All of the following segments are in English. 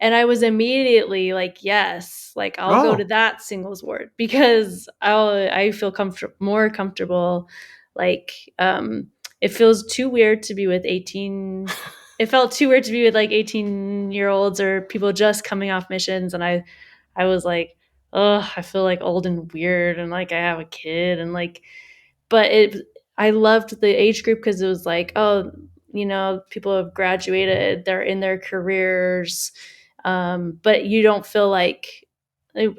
And I was immediately like, yes, like I'll go to that singles ward because I feel more comfortable. Like, it feels too weird to be with 18. It felt too weird to be with like 18-year-olds or people just coming off missions. And I was like, oh, I feel like old and weird. And like, I have a kid and like, but I loved the age group because it was like, oh, people have graduated, they're in their careers, but you don't feel like,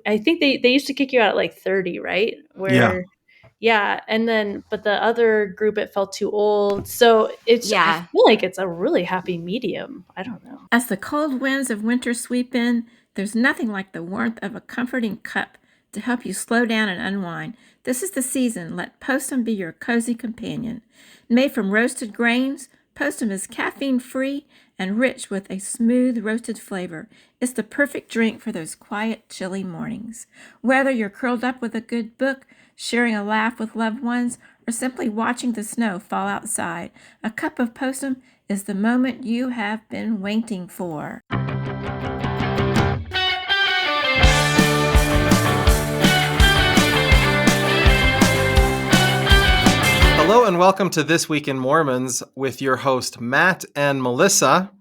I think they used to kick you out at like 30, right? Yeah, and then but the other group it felt too old. So I feel like it's a really happy medium. I don't know. As the cold winds of winter sweep in, there's nothing like the warmth of a comforting cup to help you slow down and unwind. This is the season. Let Postum be your cozy companion. Made from roasted grains, Postum is caffeine-free and rich with a smooth roasted flavor. It's the perfect drink for those quiet, chilly mornings. Whether you're curled up with a good book, sharing a laugh with loved ones, or simply watching the snow fall outside, a cup of Postum is the moment you have been waiting for. Hello and welcome to This Week in Mormons with your host, Matt and Melissa.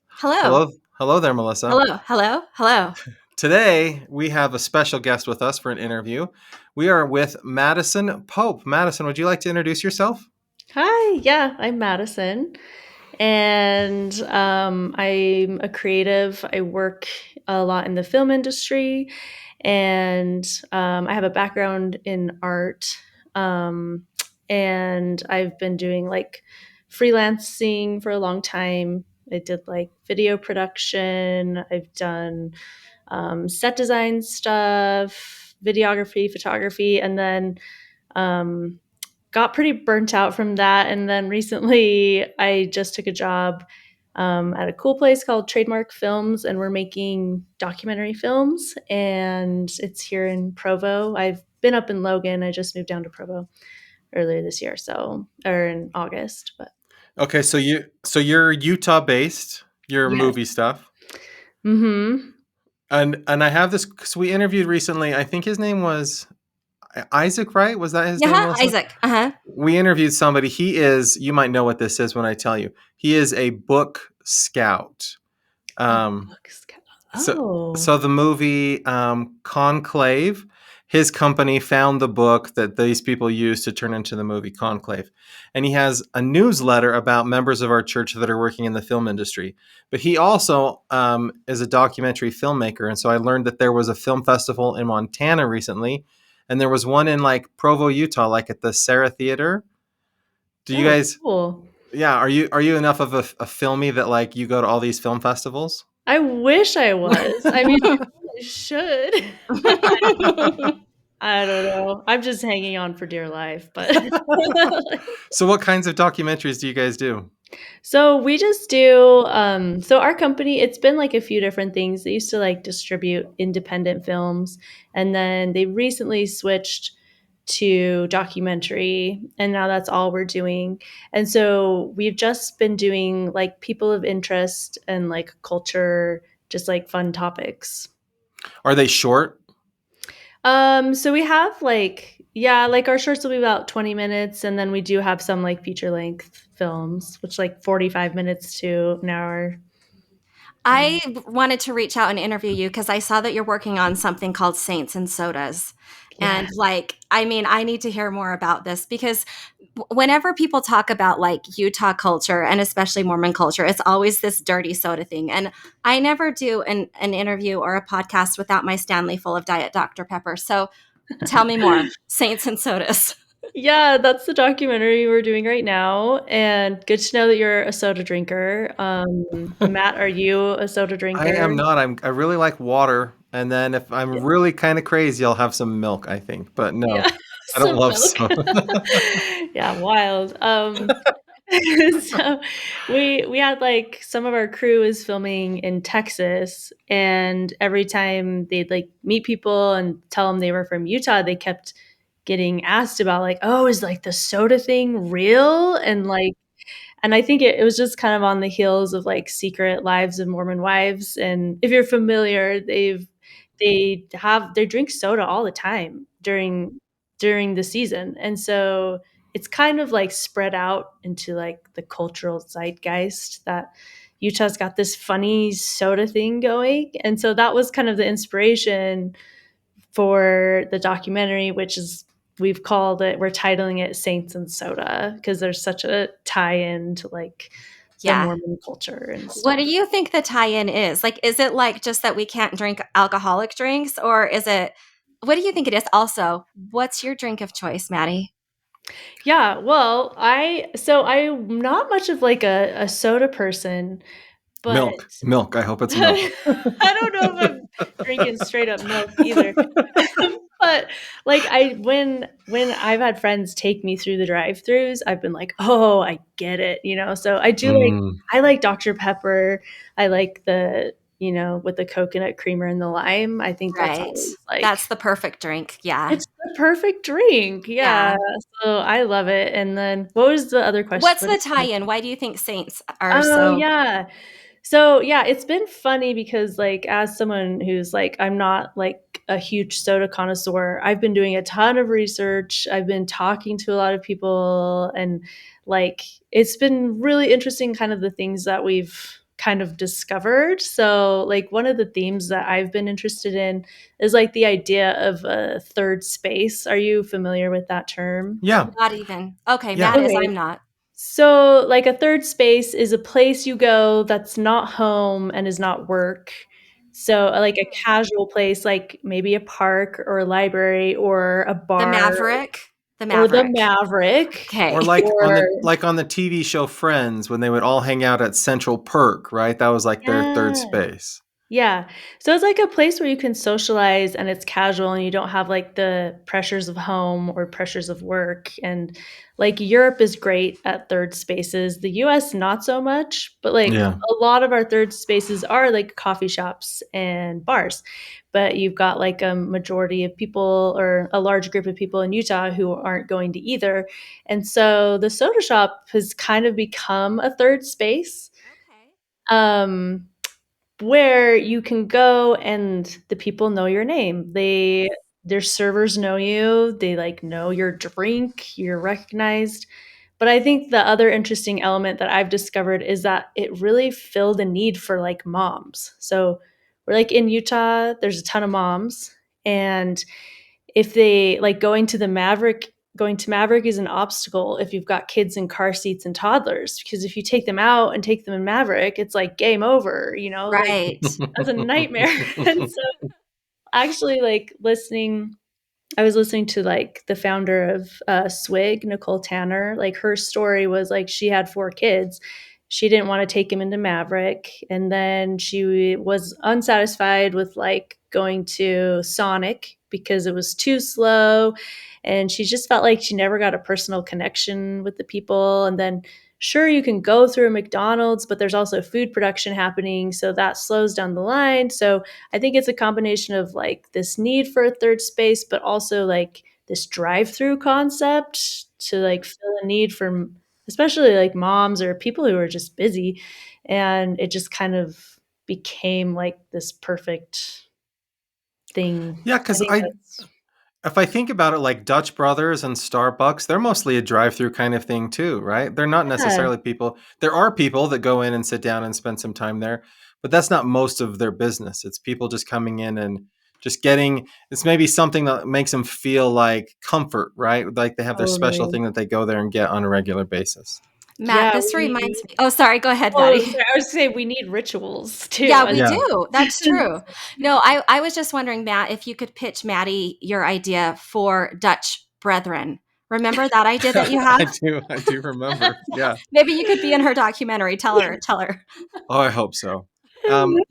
Hello. Hello there, Melissa. Hello. Today, we have a special guest with us for an interview. We are with Madison Pope. Madison, would you like to introduce yourself? Hi, yeah, I'm Madison, and I'm a creative. I work a lot in the film industry, and I have a background in art, and I've been doing like freelancing for a long time. I did like video production. I've done set design stuff, videography, photography, and then got pretty burnt out from that. And then recently I just took a job at a cool place called Trademark Films, and we're making documentary films. And it's here in Provo. I've been up in Logan. I just moved down to Provo earlier this year, or in August. But okay, so you're Utah based. Your movie stuff. Mm-hmm. And I have this. So we interviewed recently. I think his name was Isaac, right? Was that his name? Isaac. We interviewed somebody. He is. You might know what this is when I tell you. He is a book scout. Book scout. So the movie Conclave, his company found the book that these people used to turn into the movie Conclave. And he has a newsletter about members of our church that are working in the film industry. But he also is a documentary filmmaker. And so I learned that there was a film festival in Montana recently. And there was one in like Provo, Utah, like at the Sarah Theater. Do you guys? Cool. Yeah. Are you enough of a filmie that like you go to all these film festivals? I wish I was. I mean, I should. I don't know. I'm just hanging on for dear life, but So what kinds of documentaries do you guys do? So we just do so our company, it's been like a few different things. They used to like distribute independent films, and then they recently switched to documentary, and now that's all we're doing. And so we've just been doing like people of interest and like culture, just like fun topics. Are they short? So we have like our shorts will be about 20 minutes, and then we do have some like feature length films, which like 45 minutes to an hour. I wanted to reach out and interview you because I saw that you're working on something called Saints and Sodas. Yeah. And I need to hear more about this because whenever people talk about like Utah culture and especially Mormon culture, it's always this dirty soda thing. And I never do an interview or a podcast without my Stanley full of Diet Dr. Pepper. So tell me more. Saints and Sodas. Yeah, that's the documentary we're doing right now. And good to know that you're a soda drinker. Matt, are you a soda drinker? I am not. I really like water. And then if I'm really kind of crazy, I'll have some milk, I think. But no, I don't love soda. Yeah, wild. So we had like some of our crew is filming in Texas, and every time they'd like meet people and tell them they were from Utah, they kept getting asked about like, oh, is like the soda thing real? And And I think it was just kind of on the heels of like Secret Lives of Mormon Wives. And if you're familiar, they drink soda all the time during the season. And so it's kind of like spread out into like the cultural zeitgeist that Utah's got this funny soda thing going. And so that was kind of the inspiration for the documentary, which is we're titling it Saints and Soda because there's such a tie-in to like the Yeah. Mormon culture and stuff. What do you think the tie-in is? Like, is it like just that we can't drink alcoholic drinks, or is it, what do you think it is? Also, what's your drink of choice, Maddie? Yeah, well, I'm not much of like a soda person, but Milk. I hope it's milk. I don't know if I'm drinking straight up milk either. But like when I've had friends take me through the drive-throughs, I've been like, "Oh, I get it," you know. So I like Dr. Pepper. I like with the coconut creamer and the lime. I think that's Right. always like That's the perfect drink. Yeah. it's the perfect drink. Yeah. So I love it. And then what was the other question? What's the tie-in? Why do you think saints are Oh, so? yeah. So, yeah, it's been funny because, like, as someone who's like, I'm not like a huge soda connoisseur, I've been doing a ton of research. I've been talking to a lot of people, and like, it's been really interesting, kind of the things that we've kind of discovered. So, like, one of the themes that I've been interested in is like the idea of a third space. Are you familiar with that term? Yeah. Not even. Okay, Yeah. Matt is. Okay. I'm not. So, like a third space is a place you go that's not home and is not work. So, like a casual place, like maybe a park or a library or a The bar Maverick. The or the Maverick. Maverick Okay. Or like on or the TV show Friends when they would all hang out at Central Perk, right? That was like their third yeah. space. Yeah. So it's like a place where you can socialize and it's casual and you don't have like the pressures of home or pressures of work. And like Europe is great at third spaces. The US not so much, but like Yeah. a lot of our third spaces are like coffee shops and bars. But you've got like a majority of people or a large group of people in Utah who aren't going to either. And so the soda shop has kind of become a third space. Okay. Um where you can go and the people know your name. Their servers know you. They like know your drink. You're recognized. But I think the other interesting element that I've discovered is that it really filled a need for like moms. So we're like in Utah, there's a ton of moms, and if they like going to Maverick is an obstacle if you've got kids in car seats and toddlers, because if you take them out and take them in Maverick, it's like game over, like Right. that's a nightmare. And so actually like I was listening to like the founder of Swig, Nicole Tanner. Like her story was like she had 4 kids. She didn't want to take him into Maverick, and then she was unsatisfied with like going to Sonic because it was too slow, and she just felt like she never got a personal connection with the people. And then sure, you can go through a McDonald's, but there's also food production happening, so that slows down the line. So I think it's a combination of like this need for a third space, but also like this drive-through concept to like fill a need for especially like moms or people who are just busy. And it just kind of became like this perfect thing. Yeah, I because think that's if I think about it, like Dutch Brothers and Starbucks, they're mostly a drive-through kind of thing too, right? They're not yeah, necessarily people. There are people that go in and sit down and spend some time there, but that's not most of their business. It's people just coming in and just getting. It's maybe something that makes them feel like comfort, right? Like they have their special totally. thing that they go there and get on a regular basis. Matt, Yeah, this reminds me. Oh, sorry. Go ahead, oh, Maddie. sorry, I was saying we need rituals too. Yeah, As we Yeah, do. That's true. No, I was just wondering, Matt, if you could pitch Maddie your idea for Dutch Brethren. Remember that idea that you have? I do remember. Yeah. Maybe you could be in her documentary. Tell her. Tell her. Oh, I hope so.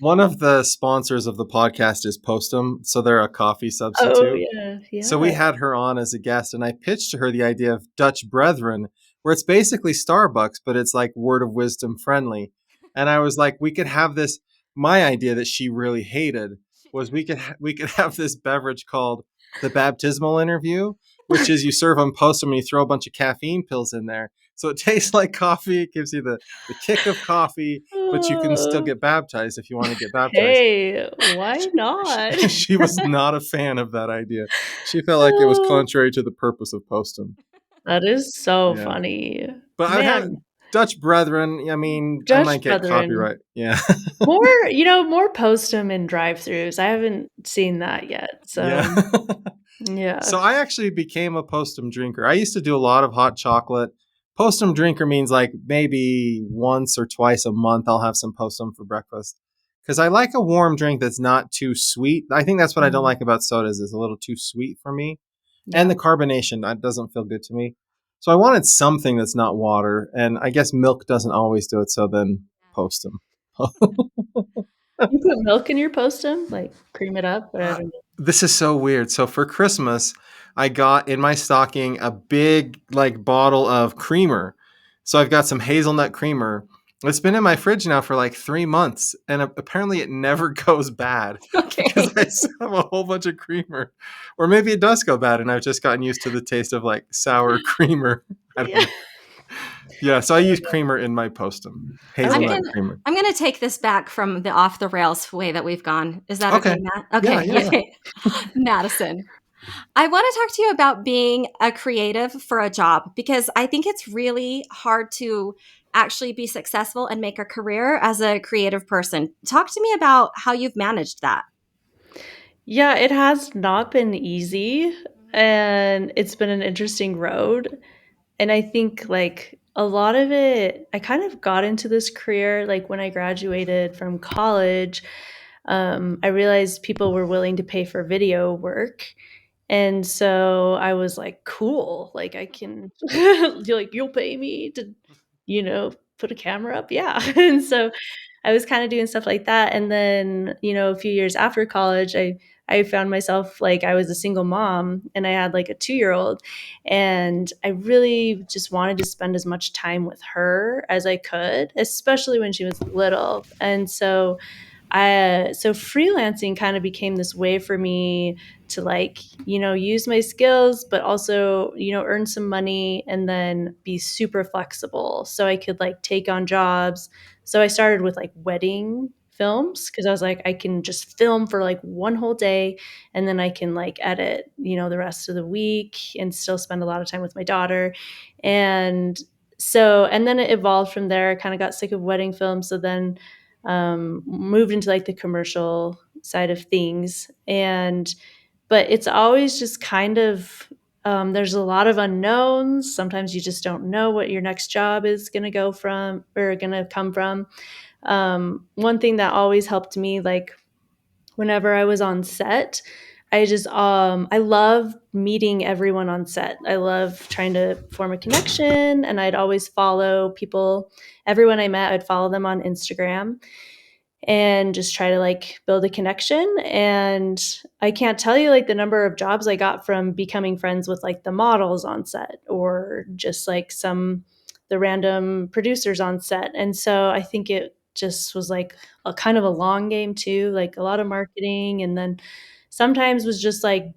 One of the sponsors of the podcast is Postum, so they're a coffee Oh substitute. yeah, So yeah. we had her on as a guest, and I pitched to her the idea of Dutch Brethren, where it's basically Starbucks, but it's like word of wisdom friendly. And I was like, we could have this. My idea that she really hated was we could have this beverage called the baptismal interview, which is you serve on Postum and you throw a bunch of caffeine pills in there, So it tastes like coffee. It gives you the kick of coffee, but you can still get baptized if you want to get baptized. Hey, why not? She was not a fan of that idea. She felt like it was contrary to the purpose of Postum. That is so Yeah. funny. But I would have Man, Dutch Brethren. I mean, I Dutch might get Brethren. copyright. Yeah. More Postum in drive-throughs. I haven't seen that yet. Yeah. So, yeah. So I actually became a Postum drinker. I used to do a lot of hot chocolate. Postum drinker means like maybe once or twice a month I'll have some Postum for breakfast. Because I like a warm drink that's not too sweet. I think that's what I don't like about sodas, is a little too sweet for me. And the Yeah. carbonation, that doesn't feel good to me. So I wanted something that's not water. And I guess milk doesn't always do it. So then Postum. You put milk in your Postum? Like, cream it up? But I Uh, don't know. this is so weird. So for Christmas, I got in my stocking a big like bottle of creamer. So I've got some hazelnut creamer. It's been in my fridge now for like 3 months, and apparently it never goes bad because Okay. I still have a whole bunch of creamer. Or maybe it does go bad, and I've just gotten used to the taste of like sour creamer. I don't Yeah. know. Yeah, so I use creamer in my Postum, I'm Okay. hazelnut gonna creamer. I'm gonna take this back from the off the rails way that we've gone. Is that okay, Okay. Matt? Yeah, Okay, yeah, yeah. okay. Madison, I want to talk to you about being a creative for a job, because I think it's really hard to actually be successful and make a career as a creative person. Talk to me about how you've managed that. Yeah, it has not been easy, and it's been an interesting road. And I think, like, a lot of it I kind of got into this career, like, when I graduated from college, I realized people were willing to pay for video work, and so I was like, "Cool, like, I can" you're like, "You'll pay me to, put a camera up?" Yeah, and so I was kinda doing stuff like that, and then, a few years after college, I found myself like, I was a single mom, and I had, like, a two-year-old, and I really just wanted to spend as much time with her as I could, especially when she was little, and so freelancing kind of became this way for me to, like, use my skills, but also, earn some money and then be super flexible so I could, like, take on jobs. So I started with, like, wedding films because I was like, I can just film for like one whole day and then I can, like, edit, the rest of the week and still spend a lot of time with my daughter. And then it evolved from there. I kind of got sick of wedding films. So then moved into like the commercial side of things. But it's always just kind of, there's a lot of unknowns. Sometimes you just don't know what your next job is going to go from or going to come from. One thing that always helped me, like, whenever I was on set, I love meeting everyone on set. I love trying to form a connection, and I'd always follow people. Everyone I met, I'd follow them on Instagram and just try to, like, build a connection. And I can't tell you, like, the number of jobs I got from becoming friends with, like, the models on set or just like the random producers on set. And so I think it just was like a kind of a long game too, like a lot of marketing. And then sometimes was just like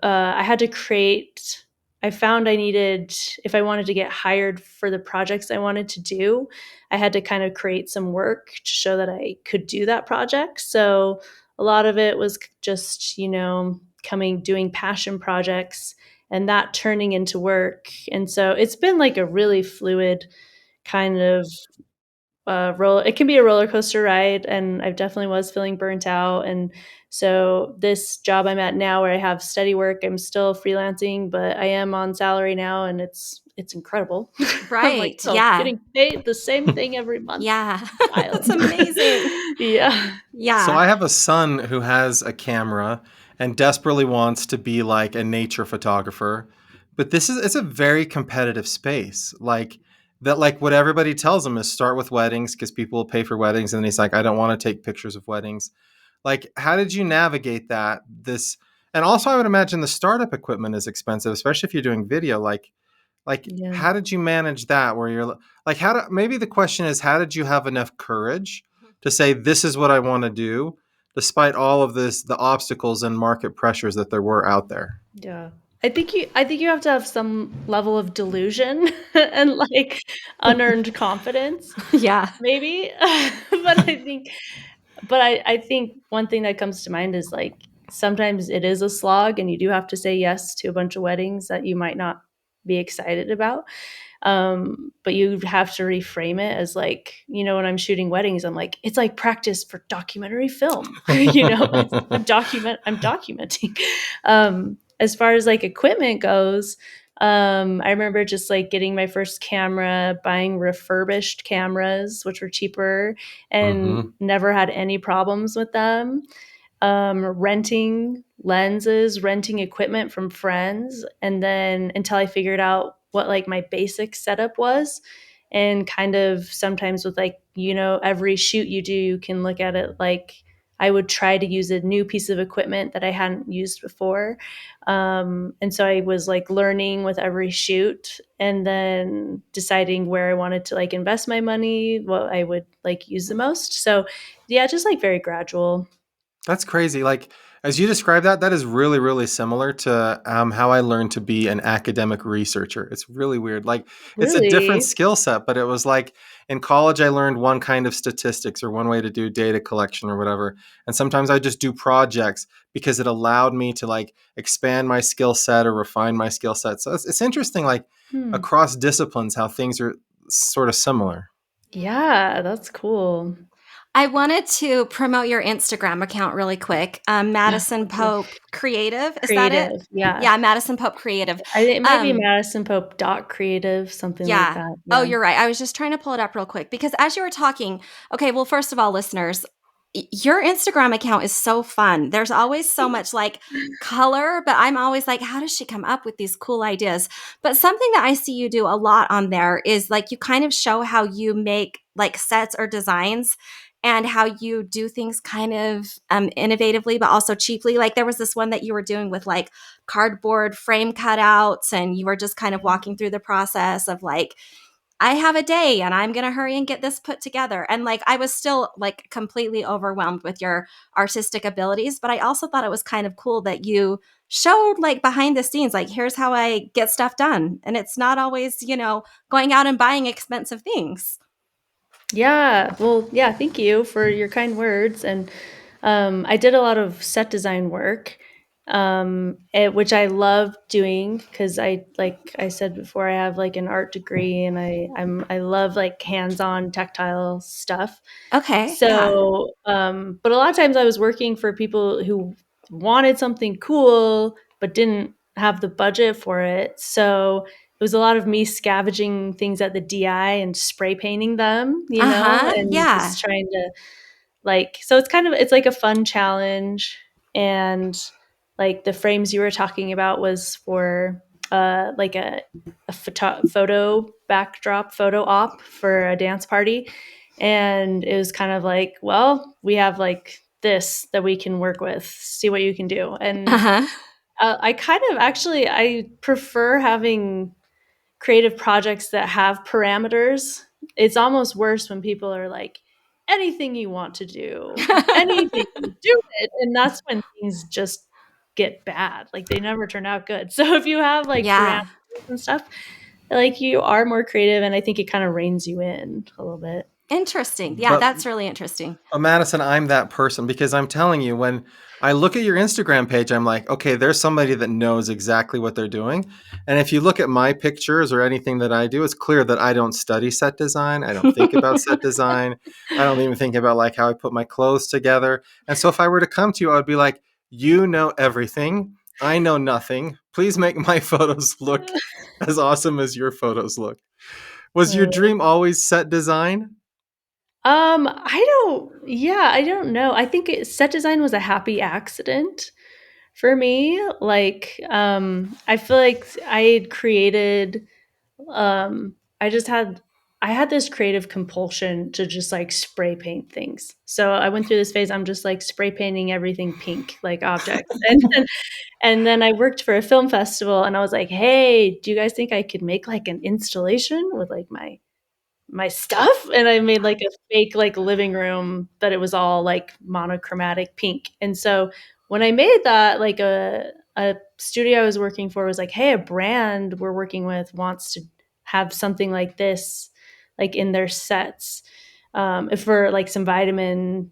I had to create. I found I needed, if I wanted to get hired for the projects I wanted to do, I had to kind of create some work to show that I could do that project. So a lot of it was just, doing passion projects and that turning into work. And so it's been like a really fluid kind of roll. It can be a roller coaster ride, and I definitely was feeling burnt out. And so this job I'm at now, where I have steady work, I'm still freelancing, but I am on salary now, and it's incredible. I'm like, Right. oh, Yeah. getting paid the same thing every month. Yeah. Wild. That's amazing. Yeah. So Yeah. I have a son who has a camera and desperately wants to be like a nature photographer. But it's a very competitive space. Like what everybody tells him is start with weddings because people will pay for weddings, and then he's like, I don't want to take pictures of weddings. Like, how did you navigate that? This and also I would imagine the startup equipment is expensive, especially if you're doing video. Like Yeah. how did you manage that where you're like maybe the question is how did you have enough courage to say this is what I want to do despite all of the obstacles and market pressures that there were out there? Yeah. I think you have to have some level of delusion and like unearned confidence, Yeah. maybe. I think one thing that comes to mind is like sometimes it is a slog and you do have to say yes to a bunch of weddings that you might not be excited about. But you have to reframe it as like, when I'm shooting weddings, I'm like, it's like practice for documentary film. I'm documenting. As far as like equipment goes, I remember just like getting my first camera, buying refurbished cameras, which were cheaper and Hmm. never had any problems with them. Renting lenses, renting equipment from friends, and then until I figured out what like my basic setup was. And kind of sometimes with like, every shoot you do, you can look at it like I would try to use a new piece of equipment that I hadn't used before. And so I was like learning with every shoot and then deciding where I wanted to like invest my money, what I would like use the most. So yeah, just like very gradual. That's crazy. Like as you describe that, that is really, really similar to how I learned to be an academic researcher. It's really weird. Like it's a different Really? skill set, but it was like in college, I learned one kind of statistics or one way to do data collection or whatever. And sometimes I just do projects because it allowed me to like expand my skill set or refine my skill set. So it's interesting, like Hmm. across disciplines, how things are sort of similar. Yeah, that's cool. I wanted to promote your Instagram account really quick. Madison Pope Creative, is that it? Creative, yeah. Yeah, Madison Pope Creative. It might be Um, Madison Pope dot creative, something like yeah. that, Oh, yeah. you're right. I was just trying to pull it up real quick because as you were talking, okay, well, first of all, listeners, your Instagram account is so fun. There's always so much like color, but I'm always like, how does she come up with these cool ideas? But something that I see you do a lot on there is like you kind of show how you make like sets or designs and how you do things kind of innovatively, but also cheaply. Like there was this one that you were doing with like cardboard frame cutouts, and you were just kind of walking through the process of like, I have a day and I'm going to hurry and get this put together. And like, I was still like completely overwhelmed with your artistic abilities, but I also thought it was kind of cool that you showed like behind the scenes, like, here's how I get stuff done. And it's not always, going out and buying expensive things. Yeah, well, yeah, thank you for your kind words, and, I did a lot of set design work, which I love doing because like I said before, I have, like, an art degree, and I love, like, hands-on tactile stuff. Okay. Yeah. So, but a lot of times I was working for people who wanted something cool but didn't have the budget for it. So it was a lot of me scavenging things at the DI and spray painting them, Uh huh. and Yeah. just trying to like, so it's like a fun challenge. And like the frames you were talking about was for like a photo backdrop photo op for a dance party. And it was kind of like, well, we have like this that we can work with, see what you can do. Uh And huh. I kind of actually I prefer having creative projects that have parameters. It's almost worse when people are like, anything you want to do, anything, do it. And that's when things just get bad. Like they never turn out good. So if you have like parameters Yeah. and stuff, like you are more creative, and I think it kind of reins you in a little bit. Interesting. Yeah, But that's really interesting. Madison, I'm that person because I'm telling you, when I look at your Instagram page, I'm like, okay, there's somebody that knows exactly what they're doing. And if you look at my pictures or anything that I do, it's clear that I don't study set design. I don't think about set design. I don't even think about like how I put my clothes together. And so if I were to come to you, I would be like, you know everything. I know nothing. Please make my photos look as awesome as your photos look. Was your dream always set design? I don't know. I think set design was a happy accident for me. Like, I feel like I had created, I just had, I had this creative compulsion to just like spray paint things. So I went through this phase. I'm just like spray painting everything pink, like objects. And then I worked for a film festival, and I was like, hey, do you guys think I could make like an installation with like my stuff? And I made like a fake like living room that it was all like monochromatic pink. And so when I made that, like a studio I was working for was like, hey, a brand we're working with wants to have something like this, like in their sets, if for like some vitamins.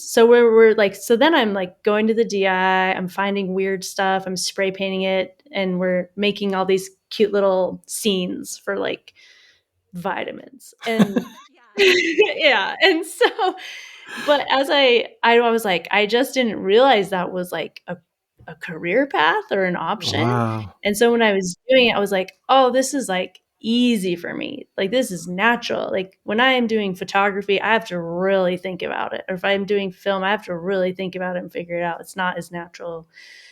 So we're like, so then I'm like going to the DI, I'm finding weird stuff, I'm spray painting it, and we're making all these cute little scenes for like vitamins. And yeah. And so, but as I was like, I just didn't realize that was like a career path or an option. Wow. And so when I was doing it, I was like, oh, this is like easy for me. Like this is natural. Like when I am doing photography, I have to really think about it. Or if I'm doing film, I have to really think about it and figure it out. It's not as natural.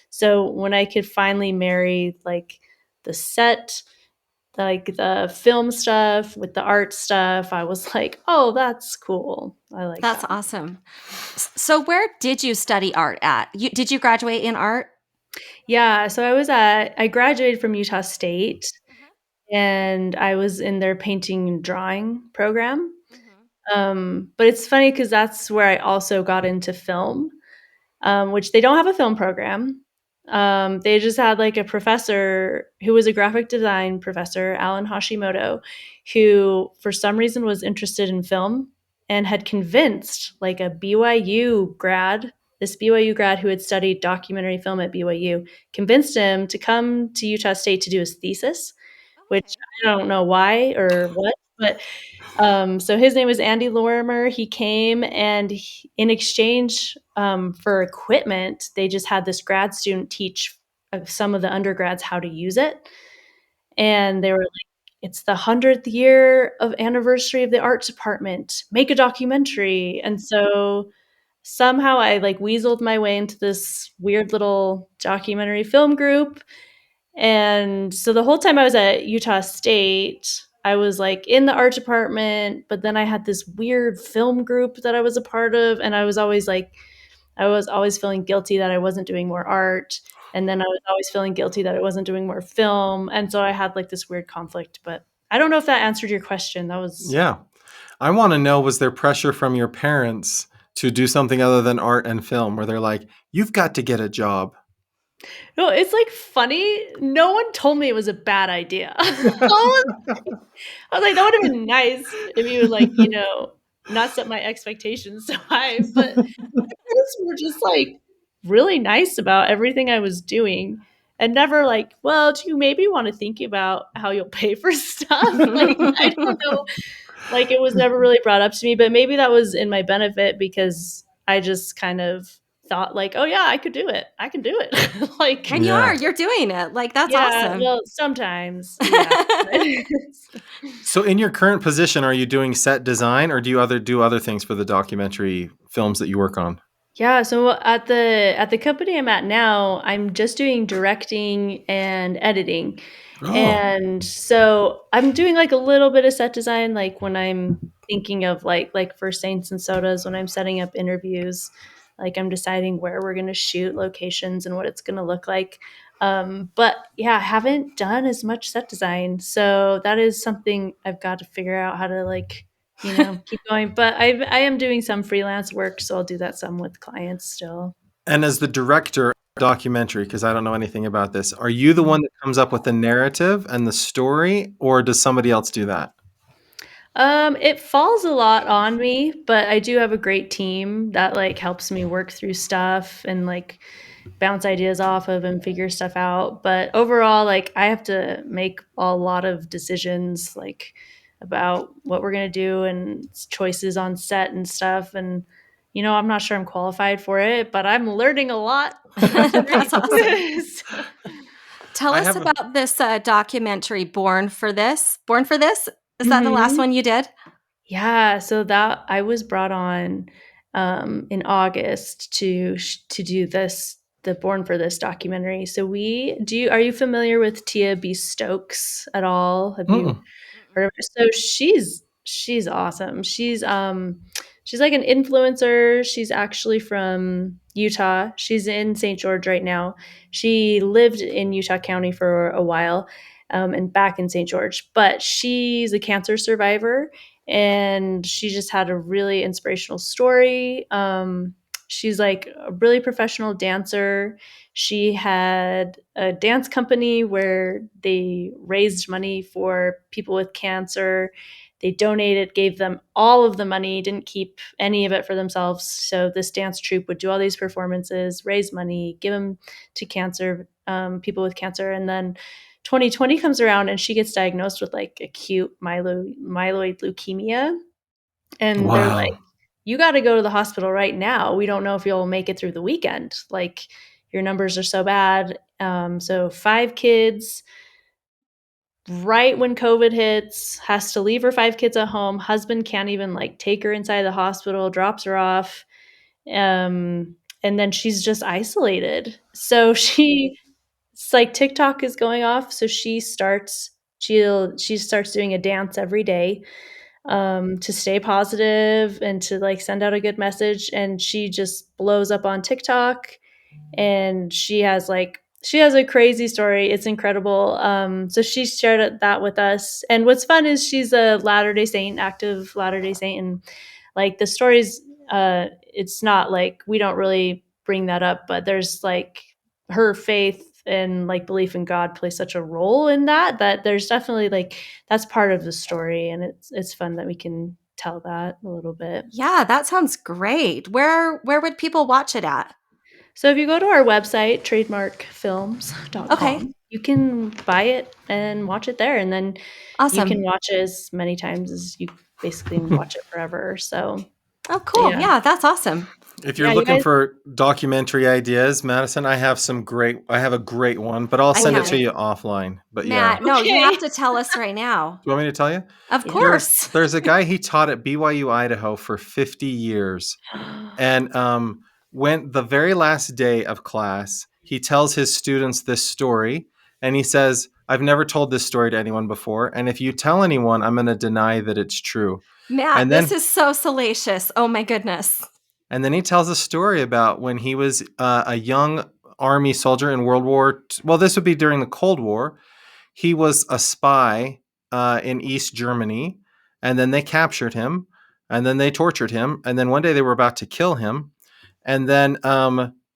So when I could finally marry like the set, like the film stuff with the art stuff, I was like, oh, that's cool. I like That's that. awesome. So where did you study art at? Did you graduate in art? Yeah, so I graduated from Utah State, and I was in their painting and drawing program. But it's funny because that's where I also got into film, which they don't have a film program. They just had like a professor who was a graphic design professor, Alan Hashimoto, who for some reason was interested in film and had convinced like a BYU grad, this BYU grad who had studied documentary film at BYU, convinced him to come to Utah State to do his thesis, which I don't know why or what, but so his name was Andy Lorimer. He came and in exchange for equipment, they just had this grad student teach some of the undergrads how to use it. And they were like, it's the 100th year of anniversary of the art department. Make a documentary. And so somehow I like weaseled my way into this weird little documentary film group. And so the whole time I was at Utah State, I was like in the art department, but then I had this weird film group that I was a part of. And I was always feeling guilty that I wasn't doing more art. And then I was always feeling guilty that I wasn't doing more film. And so I had like this weird conflict, but I don't know if that answered your question. That was, Yeah. I want to know, was there pressure from your parents to do something other than art and film where they're like, you've got to get a job? no, it's like funny. No one told me it was a bad idea. I was like, that would have been nice if you would like, not set my expectations so high. But my parents were just like really nice about everything I was doing and never like, well, do you maybe want to think about how you'll pay for stuff? Like, I don't know. Like, it was never really brought up to me, but maybe that was in my benefit because I just kind of thought, like, oh, yeah, I could do it. I can do it. Like, And Yeah. you're doing it. Like, that's yeah, awesome. well, sometimes, yeah. So in your current position, are you doing set design or do you do other things for the documentary films that you work on? Yeah, so at the company I'm at now, I'm just doing directing and editing. Oh, And so I'm doing like a little bit of set design like when I'm thinking of like for Saints and Sodas when I'm setting up interviews, like I'm deciding where we're going to shoot locations and what it's going to look like. But yeah, I haven't done as much set design. So that is something I've got to figure out how to like keep going. But I am doing some freelance work, so I'll do that some with clients still. and as the director of the documentary, because I don't know anything about this, are you the one that comes up with the narrative and the story, or does somebody else do that? It falls a lot on me, but I do have a great team that like helps me work through stuff and like bounce ideas off of and figure stuff out. But overall, like I have to make a lot of decisions like about what we're gonna do and choices on set and stuff. And I'm not sure I'm qualified for it, but I'm learning a lot. And it's That's awesome. great. So- Tell I us have a, about this documentary, Born for This. Born for This? Is that the last Mhm. one you did? Yeah, so that I was brought on in August to do the Born for This documentary. So we do. Are you familiar with Tia B. Stokes at all? Have you mm-mm. heard of her? So she's awesome. She's like an influencer. She's actually from Utah. She's in St. George right now. She lived in Utah County for a while, and back in St. George. But she's a cancer survivor, and she just had a really inspirational story. She's like a really professional dancer. She had a dance company where they raised money for people with cancer. They donated, gave them all of the money, didn't keep any of it for themselves. So this dance troupe would do all these performances, raise money, give them to cancer, people with cancer. And then 2020 comes around and she gets diagnosed with like acute myeloid leukemia. And they're like, Wow. you got to go to the hospital right now. We don't know if you'll make it through the weekend. Like, your numbers are so bad. So 5 kids, right when COVID hits, has to leave her 5 kids at home. Husband can't even like take her inside the hospital, drops her off. And then she's just isolated. So it's like TikTok is going off. So she starts doing a dance every day, to stay positive and to like send out a good message. And she just blows up on TikTok, and she has a crazy story. It's incredible. So she shared that with us. And what's fun is she's a Latter-day Saint, active Latter-day Saint, and like the stories, it's not like we don't really bring that up, but there's like her faith and like belief in God plays such a role in that there's definitely like that's part of the story, and it's fun that we can tell that a little bit. Yeah, that sounds great. Where would people watch it at? So if you go to our website, Okay, trademarkfilms.com, you can buy it and watch it there, and then you can awesome. watch it as many times as you basically can watch it forever. So Oh, cool. yeah, Yeah, that's awesome. If you're yeah, you looking guys. for documentary ideas, Madison, I have a great one, but I'll I send it can't to Okay, you offline. But yeah. Matt, no, you have okay, to tell us right now. Do you want me to tell you? Of yeah. course. There's a guy, he taught at BYU Idaho for 50 years. And when the very last day of class, he tells his students this story, and he says, "I've never told this story to anyone before, and if you tell anyone, I'm going to deny that it's true." Matt, And this then is so salacious. Oh my goodness. and then he tells a story about when he was a young army soldier in Well, this would be during the Cold War. He was a spy in East Germany, and then they captured him, and then they tortured him, and then one day they were about to kill him, and then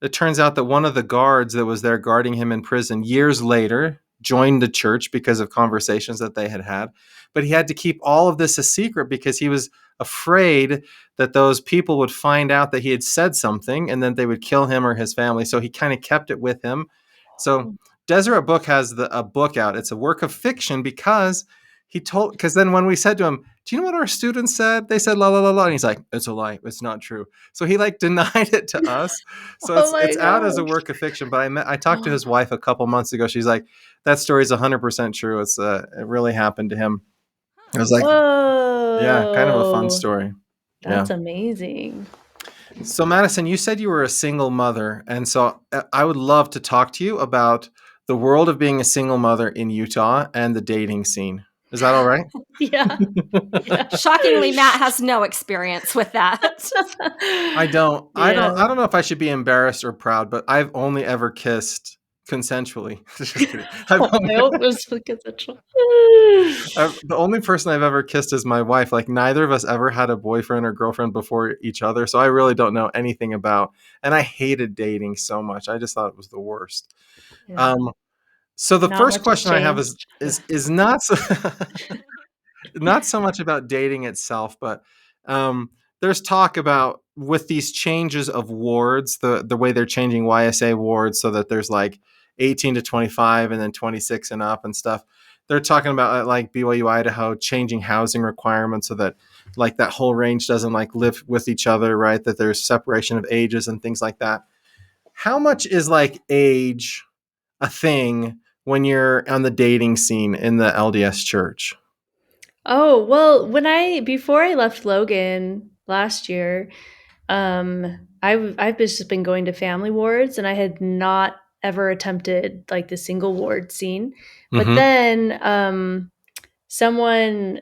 it turns out that one of the guards that was there guarding him in prison years later joined the church because of conversations that they had had. But he had to keep all of this a secret because he was afraid that those people would find out that he had said something and then they would kill him or his family. So he kind of kept it with him. So Deseret Book has a book out. It's a work of fiction because then when we said to him, "Do you know what our students said?" They said la la la la, and he's like, "It's a lie. It's not true." So he like denied it to us. So Oh it's my out as a gosh. work of fiction. But I talked to his wife a couple months ago. She's like, "That story is 100% true. It really happened to him." I was like, "Yeah, kind of a fun Whoa, story." Yeah. that's amazing. So Madison, you said you were a single mother, and so I would love to talk to you about the world of being a single mother in Utah and the dating scene. Is that all right? Yeah, yeah. Shockingly, Matt has no experience with that. I don't. I Yeah. don't. I don't know if I should be embarrassed or proud, but I've only ever kissed consensually. Just kidding. I hope it was consensual. The only person I've ever kissed is my wife. Like neither of us ever had a boyfriend or girlfriend before each other, so I really don't know anything about. And I hated dating so much. I just thought it was the worst. Yeah, Um, so the not first much has question I have changed. Yeah. is not so, not so much about dating itself, but um, there's talk about with these changes of wards, the way they're changing YSA wards so that there's like 18 to 25 and then 26 and up and stuff. They're talking about like BYU Idaho changing housing requirements so that like that whole range doesn't like live with each other, right? That there's separation of ages and things like that. How much is like age a thing when you're on the dating scene in the LDS church? Oh, well, before I left Logan last year, I've just been going to family wards, and I had not ever attempted like the single ward scene. But Mm-hmm. then someone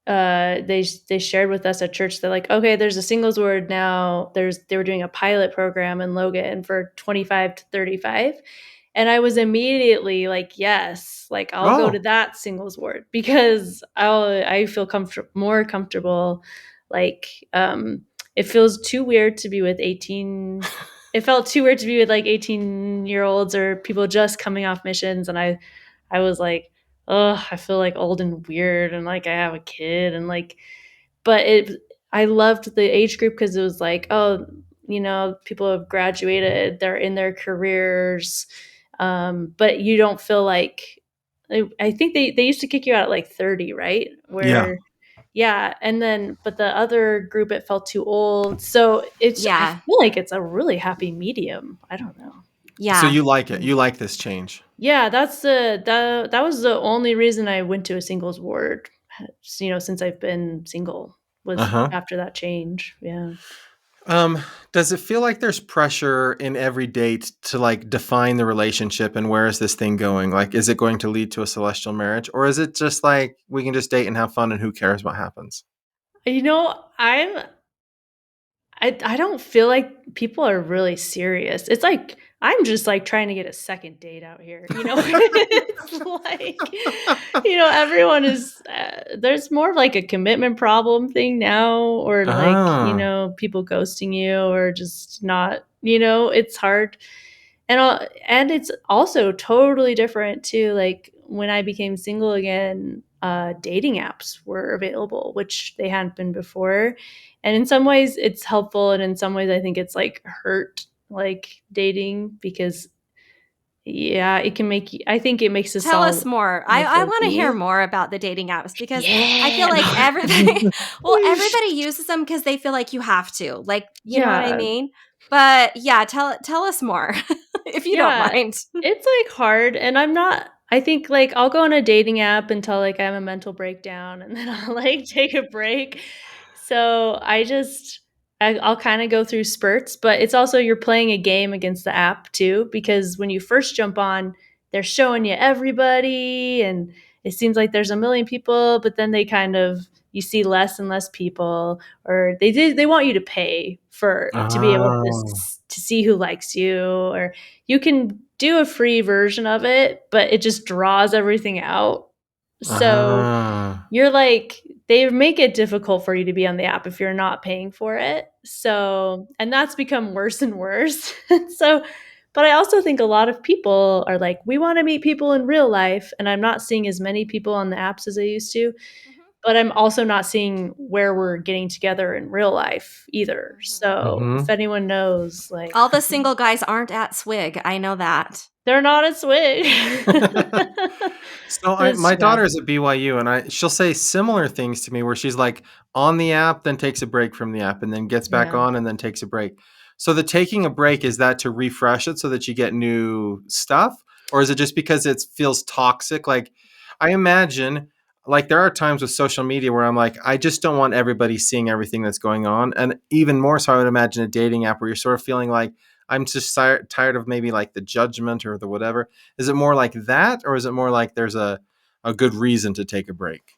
they shared with us at church, they're like, okay, there's a singles ward now. They were doing a pilot program in Logan for 25 to 35. And I was immediately like, yes, like I'll go to Oh, that singles ward because I feel more comfortable, like it feels too weird to be with 18. It felt too weird to be with like 18-year-olds or people just coming off missions. And I was like, oh, I feel like old and weird and like I have a kid and like, but I loved the age group because it was like, oh, people have graduated, they're in their careers. But you don't feel like, I think they used to kick you out at like 30, right? Yeah. Where, yeah. And then, but the other group, it felt too old. So I Yeah. feel like it's a really happy medium. I don't know. So Yeah. you like it. You like this change. Yeah, that was the only reason I went to a singles ward, since I've been single, was Uh-huh. after that change. Yeah. Does it feel like there's pressure in every date to like define the relationship and where is this thing going? Like, is it going to lead to a celestial marriage, or is it just like we can just date and have fun and who cares what happens? I don't feel like people are really serious. It's like I'm just like trying to get a second date out here. It's like, everyone is. There's more of like a commitment problem thing now, or like Ah, people ghosting you, or just not. It's hard, and it's also totally different too. Like when I became single again, dating apps were available, which they hadn't been before. And in some ways it's helpful, and in some ways I think it's like hurt, like dating, because yeah, it can make you, I think it makes us Tell us all more. more I want to hear flaky. more about the dating apps because I feel Yeah. like everybody, well, everybody uses them because they feel like you have to, like, you know what I Yeah. mean? But yeah, tell us more if you don't Yeah, mind. it's, like, hard, and I think, like, I'll go on a dating app until, like, I have a mental breakdown, and then I'll, like, take a break. So, I'll kinda go through spurts, but it's also you're playing a game against the app too, because when you first jump on, they're showing you everybody, and it seems like there's a million people, but then you see less and less people, or they want you to pay to be able ah, to see who likes you, or you can do a free version of it, but it just draws everything out. So ah, you're like, they make it difficult for you to be on the app if you're not paying for it. So, and that's become worse and worse. So, but I also think a lot of people are like, we want to meet people in real life. And I'm not seeing as many people on the apps as I used to, Mhm, but I'm also not seeing where we're getting together in real life either. mhm. So if mm-hmm. anyone knows, like, All the single guys aren't at Swig. I know that. they're not at Swig. So It's my too bad. daughter's at BYU, and she'll say similar things to me where she's like on the app, then takes a break from the app, and then gets back Yeah. on, and then takes a break. So the taking a break, is that to refresh it so that you get new stuff, or is it just because it feels toxic? Like I imagine, like there are times with social media where I'm like, I just don't want everybody seeing everything that's going on, and even more so, I would imagine a dating app where you're sort of feeling like I'm just tired of maybe like the judgment or the whatever. Is it more like that, or is it more like there's a good reason to take a break?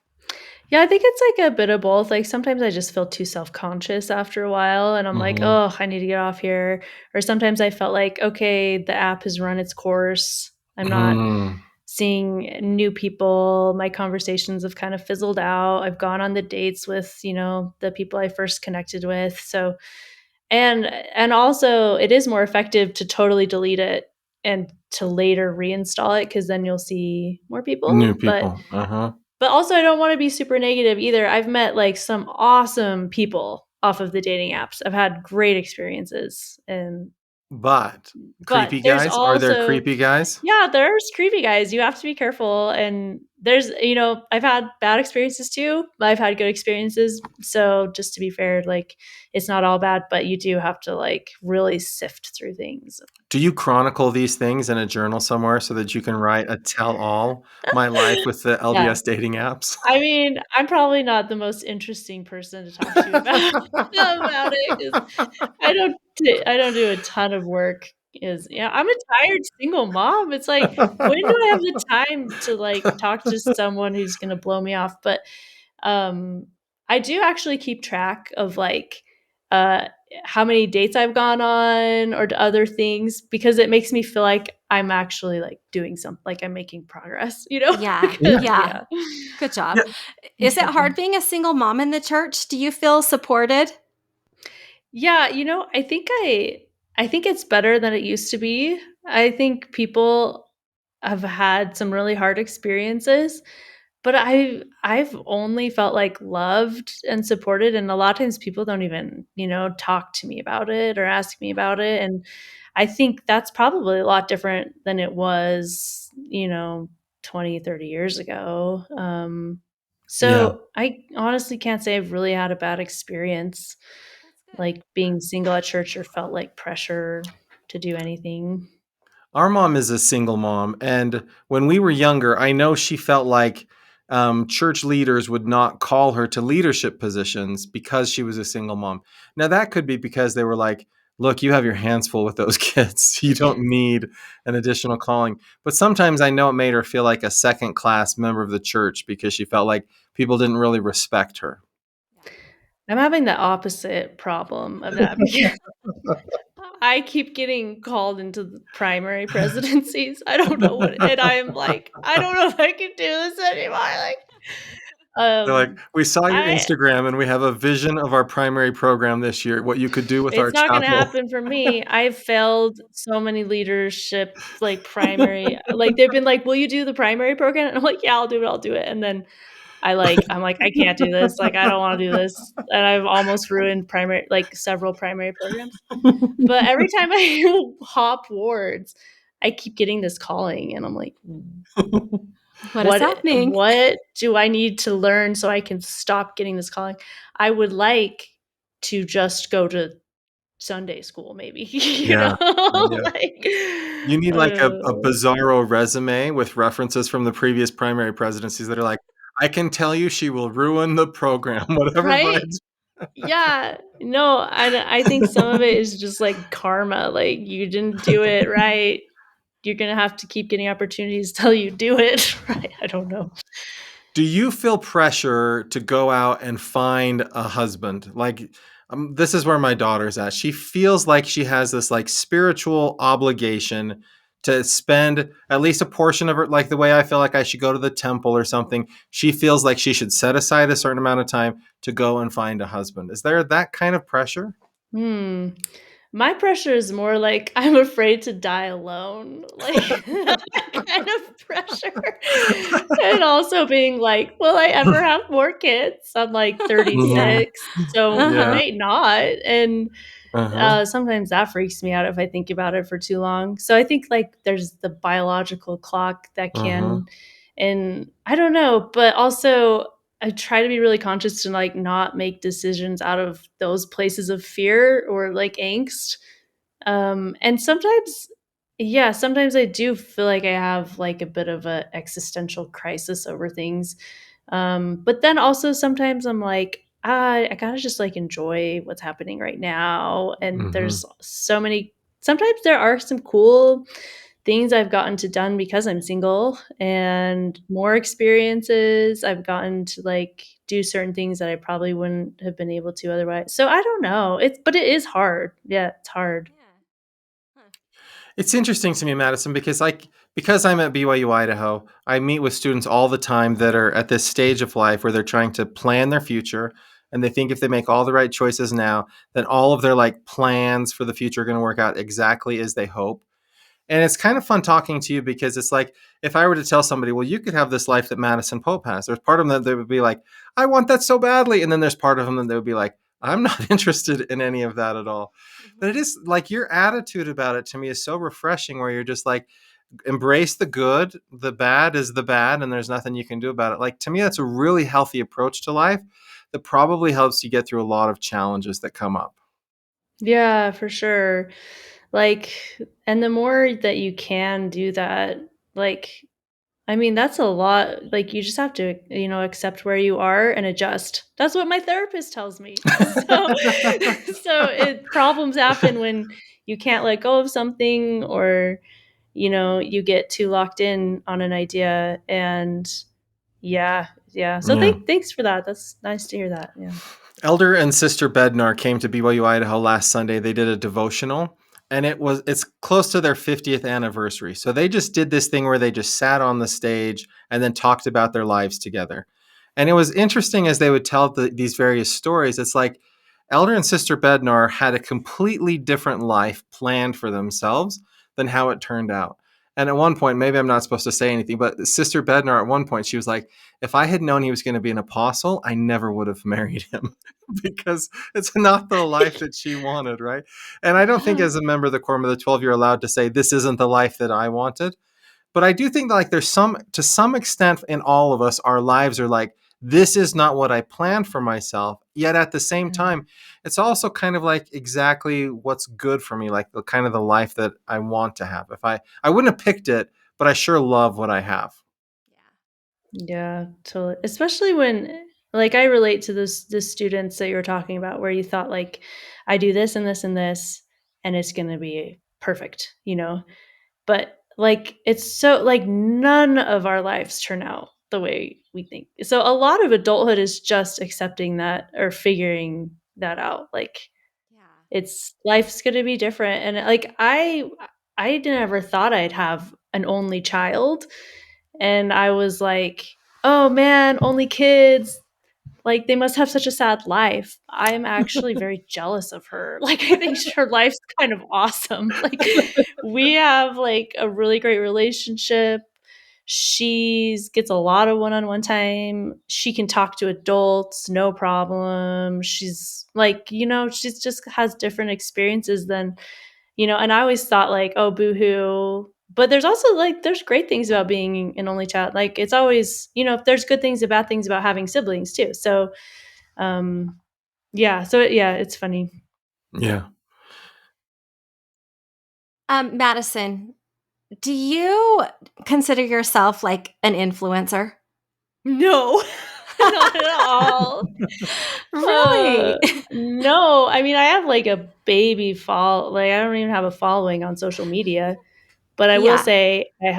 Yeah, I think it's like a bit of both. Like sometimes I just feel too self-conscious after a while, and I'm like, Mm-hmm. "Oh, I need to get off here." Or sometimes I felt like, "Okay, the app has run its course. I'm not Mm. seeing new people. My conversations have kind of fizzled out. I've gone on the dates with, the people I first connected with." So, and also it is more effective to totally delete it and to later reinstall it, because then you'll see more New people. But people. Uh-huh. also I don't want to be super negative either. I've met like some awesome people off of the dating apps. I've had great experiences, But but creepy there's guys? Are there also, creepy guys? yeah, there's creepy guys. You have to be careful. And I've had bad experiences too, but I've had good experiences. So just to be fair, like it's not all bad, but you do have to like really sift through things. Do you chronicle these things in a journal somewhere so that you can write a tell all my life with the Yeah. LDS dating apps? I mean, I'm probably not the most interesting person to talk to about it, 'cause I don't do a ton of work. Is Yeah, I'm a tired single mom. It's like, when do I have the time to, like, talk to someone who's gonna blow me off? But, um, I do actually keep track of, like, uh, how many dates I've gone on or to other things, because it makes me feel like I'm actually, like, doing like I'm making progress, Yeah. Because Yeah. Yeah. yeah. Good job. Yeah. Is it Thank hard you. being a single mom in the church? Do you feel supported? Yeah, I think it's better than it used to be. I think people have had some really hard experiences, but I've only felt like loved and supported, and a lot of times people don't even, talk to me about it or ask me about it, and I think that's probably a lot different than it was, 20, 30 years ago. Yeah. So I honestly can't say I've really had a bad experience, That's good. like being single at church or felt like pressure to do anything. Our mom is a single mom, and when we were younger, I know she felt like church leaders would not call her to leadership positions because she was a single mom. Now, that could be because they were like, look, you have your hands full with those kids. You don't need an additional calling. But sometimes I know it made her feel like a second class member of the church because she felt like people didn't really respect her. Yeah. I'm having the opposite problem of that because I keep getting called into the primary presidencies. I don't know what, and I'm like, I don't know if I can do this anymore. Like, They're like, um, we saw your I Instagram and we have a vision of our primary program this year, what you could do with our it's not gonna chapel. happen for me. I've failed so many leadership, like primary, like they've been like, "Will you do the primary program?" And I'm like, "Yeah, I'll do it. I'll do it." And then I'm like, "I can't do this. Like, I don't wanna do this." And I've almost ruined primary like, several primary programs. But every time I hop wards, I keep getting this calling, and I'm like, What is happening? what do I need to learn so I can stop getting this calling?" I would like to just go to Sunday school maybe, Yeah. Yeah. like, You need like a uh, bizarro resume with references from the previous primary presidencies that are like, I can tell you she will ruin the program, whatever right? vibes. Yeah. No, I think some of it is just, like, karma, like, you didn't do it right. You're gonna have to keep getting opportunities till you do it right. I don't know. Do you feel pressure to go out and find a husband? Like, this is where my daughter's at. She feels like she has this like spiritual obligation to spend at least a portion of her, like the way I feel like I should go to the temple or something. She feels like she should set aside a certain amount of time to go and find a husband. Is there that kind of pressure? Hmm. My pressure is more like I'm afraid to die alone, like, that kind of pressure, and also being like, "Will I ever have more kids?" I'm, like, Mhm. Yeah. 36, so I Yeah. Uh-huh. might not, and, Uh-huh. sometimes that freaks me out if I think about it for too long. So I think, like, there's the biological clock that Uh-huh. can, and I don't know, but also I try to be really conscious to, like, not make decisions out of those places of fear or, like, angst. And sometimes yeah, sometimes I do feel like I have, like, a bit of a existential crisis over things. But then also sometimes I'm like, I gotta just, like, enjoy what's happening right now." And Mhm. there's so many sometimes there are some cool things I've gotten to done because I'm single and more experiences. I've gotten to, like, do certain things that I probably wouldn't have been able to otherwise. So I don't know. But it is hard. Yeah, it's hard. Yeah. Huh. It's interesting to me, Madison, because because I'm at BYU Idaho, I meet with students all the time that are at this stage of life where they're trying to plan their future and they think if they make all the right choices now, then all of their like plans for the future are going to work out exactly as they hope. And it's kind of fun talking to you because it's like if I were to tell somebody, well, you could have this life that Madison Pope has, there's part of them that would be like, I want that so badly. And then there's part of them that would be like, I'm not interested in any of that at all. But it Mhm. is like your attitude about it to me is so refreshing, where you're just like, embrace the good, the bad is the bad, and there's nothing you can do about it. Like to me, that's a really healthy approach to life that probably helps you get through a lot of challenges that come up. Yeah, for sure. Like, and the more that you can do that, like, I mean, that's a lot. Like, you just have to, accept where you are and adjust. That's what my therapist tells me. Problems happen when you can't let go of something, or, you get too locked in on an idea. And yeah, yeah. So Yeah. thanks for that. That's nice to hear that. Yeah. Elder and Sister Bednar came to BYU Idaho last Sunday. They did a devotional and it's close to their 50th anniversary. So they just did this thing where they just sat on the stage and then talked about their lives together. And it was interesting as they would tell these various stories. It's like Elder and Sister Bednar had a completely different life planned for themselves than how it turned out. And at one point, maybe I'm not supposed to say anything, but Sister Bednar at one point, she was like, if I had known he was going to be an apostle, I never would have married him because it's not the life that she wanted, right? And I don't think as a member of the Quorum of the 12, you're allowed to say, this isn't the life that I wanted. But I do think that, like, there's to some extent in all of us, our lives are like, this is not what I planned for myself. Yet at the same time, it's also kind of like exactly what's good for me, like the kind of the life that I want to have. If I wouldn't have picked it, but I sure love what I have. Yeah, totally. Especially when, like, I relate to the students that you were talking about, where you thought, like, I do this and this and this, and it's going to be perfect, you know? But like, it's so, like, none of our lives turn out the way we think. So a lot of adulthood is just accepting that or figuring that out. Like, it's life's going to be different. And like, I never thought I'd have an only child. And I was like, oh man, only kids. Like, they must have such a sad life. I'm actually very jealous of her. Like, I think her life's kind of awesome. Like, we have like a really great relationship. She gets a lot of one-on-one time. She can talk to adults, no problem. She's like, she's just has different experiences than, and I always thought like, oh, boohoo. But there's also like, there's great things about being an only child. Like, it's always, there's good things and bad things about having siblings too. So, yeah. So yeah, it's funny. Yeah. Madison, do you consider yourself like an influencer? No, not at all. Really? No, I mean, I have like a baby like, I don't even have a following on social media, but I will say I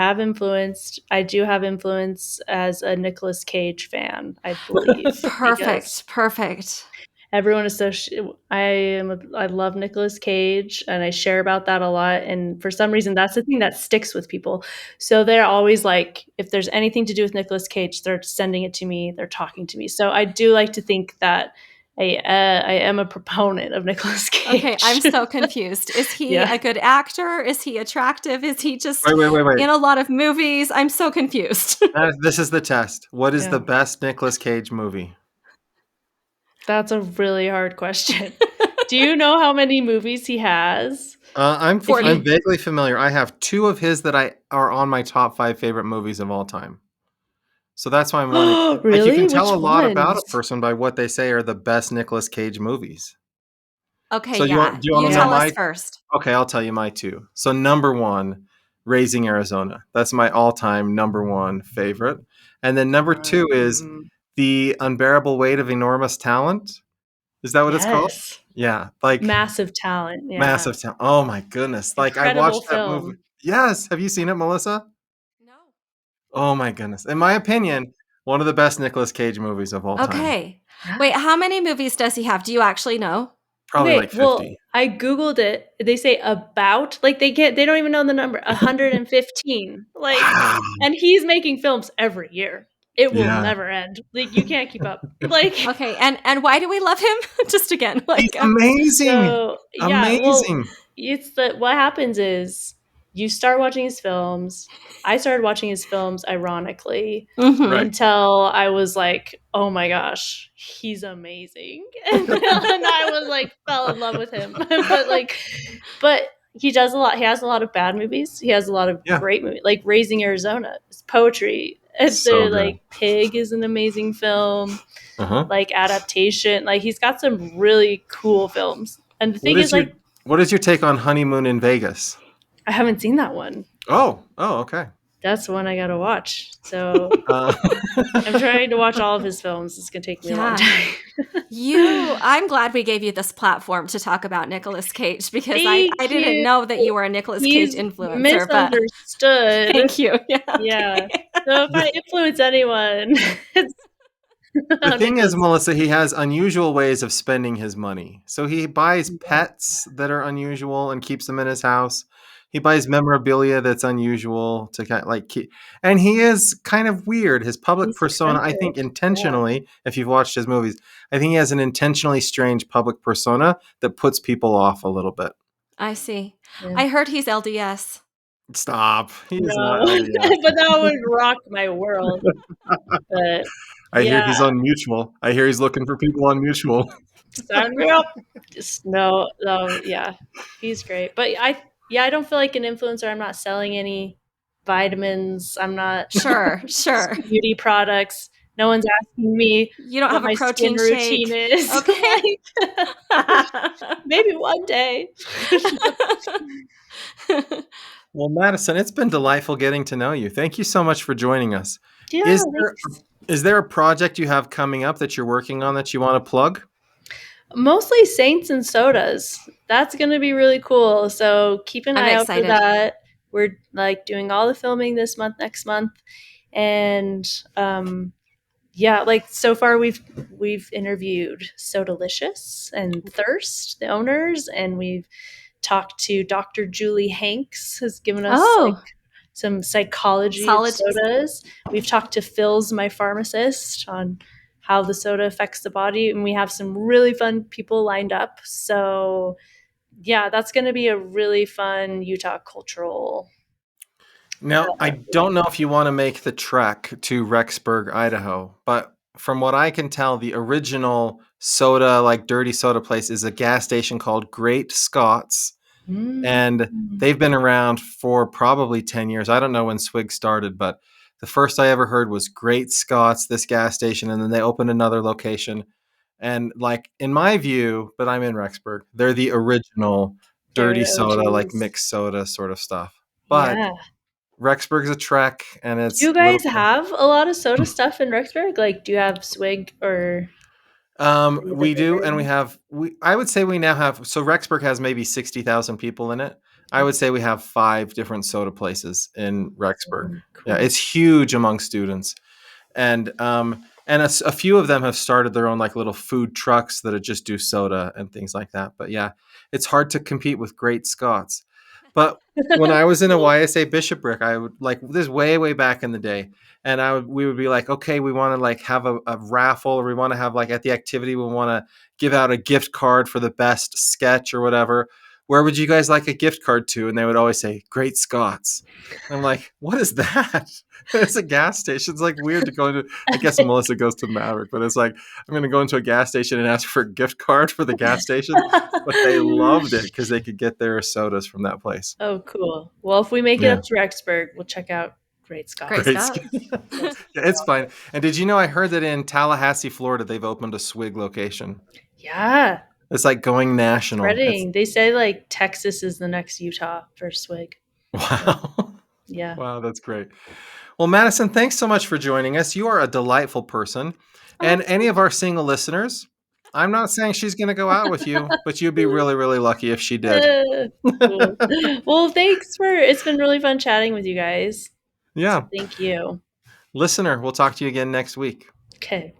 do have influence as a Nicolas Cage fan, I believe. Perfect. Everyone I love Nicolas Cage, and I share about that a lot. And for some reason, that's the thing that sticks with people. So they're always like, if there's anything to do with Nicolas Cage, they're sending it to me. They're talking to me. So I do like to think that I am a proponent of Nicolas Cage. Okay, I'm so confused. Is he a good actor? Is he attractive? Is he just wait. in a lot of movies? I'm so confused. This is the test. What is the best Nicolas Cage movie? That's a really hard question. Do you know how many movies he has? I'm vaguely familiar. I have 2 of his that are on my top 5 favorite movies of all time. So that's why I'm wondering. Really? Like, you can tell Which a lot ones? about a person by what they say are the best Nicolas Cage movies. Okay, so do you want to know tell us first. Okay, I'll tell you my 2. So number 1, Raising Arizona. That's my all-time number 1 favorite. And then number 2 is The Unbearable Weight of Enormous Talent. Is that what it's called? Yeah, like Massive Talent. Yeah. Massive Talent. Oh my goodness! Like, Incredible I watched film. that movie. Yes, have you seen it, Melissa? No. Oh my goodness! In my opinion, one of the best Nicolas Cage movies of all time. Okay. Wait, how many movies does he have? Do you actually know? Probably like 50. Well, I Googled it. They say about, like, they don't even know the number, 115. Like, Wow. and he's making films every year. It will never end. Like, you can't keep up. Like, okay, and why do we love him? Just again, like, he's amazing. So, yeah, amazing. Well, it's what happens is you start watching his films. I started watching his films ironically until I was like, oh my gosh, he's amazing. And I was like, fell in love with him. but he does a lot. He has a lot of bad movies. He has a lot of great movies, like Raising Arizona. It's poetry. So like Pig is an amazing film. Like adaptation. Like, he's got some really cool films. And the thing is, like, what is your take on Honeymoon in Vegas? I haven't seen that one. Oh, okay. That's the one I gotta watch. So I'm trying to watch all of his films. It's gonna take me a long time. I'm glad we gave you this platform to talk about Nicolas Cage, because I didn't know that you were a Nicolas Cage influencer. Misunderstood. Thank you. Yeah. So if I influence anyone, The How thing is, Nicholas. Melissa, he has unusual ways of spending his money. So he buys Yeah, pets that are unusual and keeps them in his house. He buys memorabilia that's unusual to kind of like keep, and he is kind of weird. His public he's persona, I eccentric. think Yeah, intentionally, if you've watched his movies, I think he has an intentionally strange public persona that puts people off a little bit. I see. yeah. I heard he's LDS. Stop. He is No, not LDS. but that would rock my world. But I hear yeah, he's on Mutual. I hear he's looking for people on Mutual. sign me up. Just no, no, yeah, he's great. But yeah, I don't feel like an influencer. I'm not selling any vitamins. I'm not Sure, sure. beauty products. No one's asking me You don't what have a my skin protein routine shake. is. Okay. Like, maybe one day. Well, Madison, it's been delightful getting to know you. Thank you so much for joining us. Yeah, Is there thanks. is there a project you have coming up that you're working on that you want to plug? Mostly Saints and Sodas. That's going to be really cool. So keep an I'm eye out for excited. that. We're like doing all the filming this month, next month, and yeah, like so far we've interviewed So Delicious and Thirst, the owners, and we've talked to Dr. Julie Hanks, has given us like Oh, some psychology of solid. sodas. We've talked to Phil's my pharmacist on how the soda affects the body, and we have some really fun people lined up. So yeah, that's going to be a really fun Utah cultural Now, I don't know if you want to make the trek to Rexburg, Idaho, but from what I can tell, the original soda, like dirty soda place, is a gas station called Great Scots. Mm. And they've been around for probably 10 years. I don't know when Swig started, but the first I ever heard was Great Scots, this gas station, and then they opened another location. And like in my view, but I'm in Rexburg, they're the original They're dirty the soda, like OGs. mixed soda sort of stuff. But Yeah. Rexburg's a trek and Do it's you a little guys have a lot of soda stuff in Rexburg? Like, do you have Swig or any of the We do, bigger and we ones? have I would say we now have, so Rexburg has maybe 60,000 people in it. I would say we have 5 different soda places in Rexburg. Yeah, Cool. it's huge among students. And a few of them have started their own like little food trucks that just do soda and things like that. But yeah, it's hard to compete with Great Scots. But when I was in a Cool. YSA bishopric, I would like this way back in the day, and we would be like, okay, we want to like have a raffle, or we want to have like at the activity we want to give out a gift card for the best sketch or whatever. Where would you guys like a gift card to? And they would always say Great Scots. I'm like, what is that? It's a gas station. It's like weird to go into. I guess Melissa goes to Maverick, but it's like I'm going to go into a gas station and ask for a gift card for the gas station. But they loved it because they could get their sodas from that place. Oh, cool. Well, if we make it Yeah, up to Rexburg, we'll check out Great Great great. Scots. Scott. Yeah, it's fine. And did you know I heard that in Tallahassee, Florida, they've opened a Swig location. Yeah, It's like going national. It's spreading. They say like Texas is the next Utah for Swig. So, wow. yeah. Wow, that's great. Well, Madison, thanks so much for joining us. You are a delightful person. Oh, And any of our single listeners, I'm not saying she's going to go out with you, but you'd be really, really lucky if she did. Cool. Well, thanks for it's been really fun chatting with you guys. So Yeah. thank you. Listener, we'll talk to you again next week. Okay.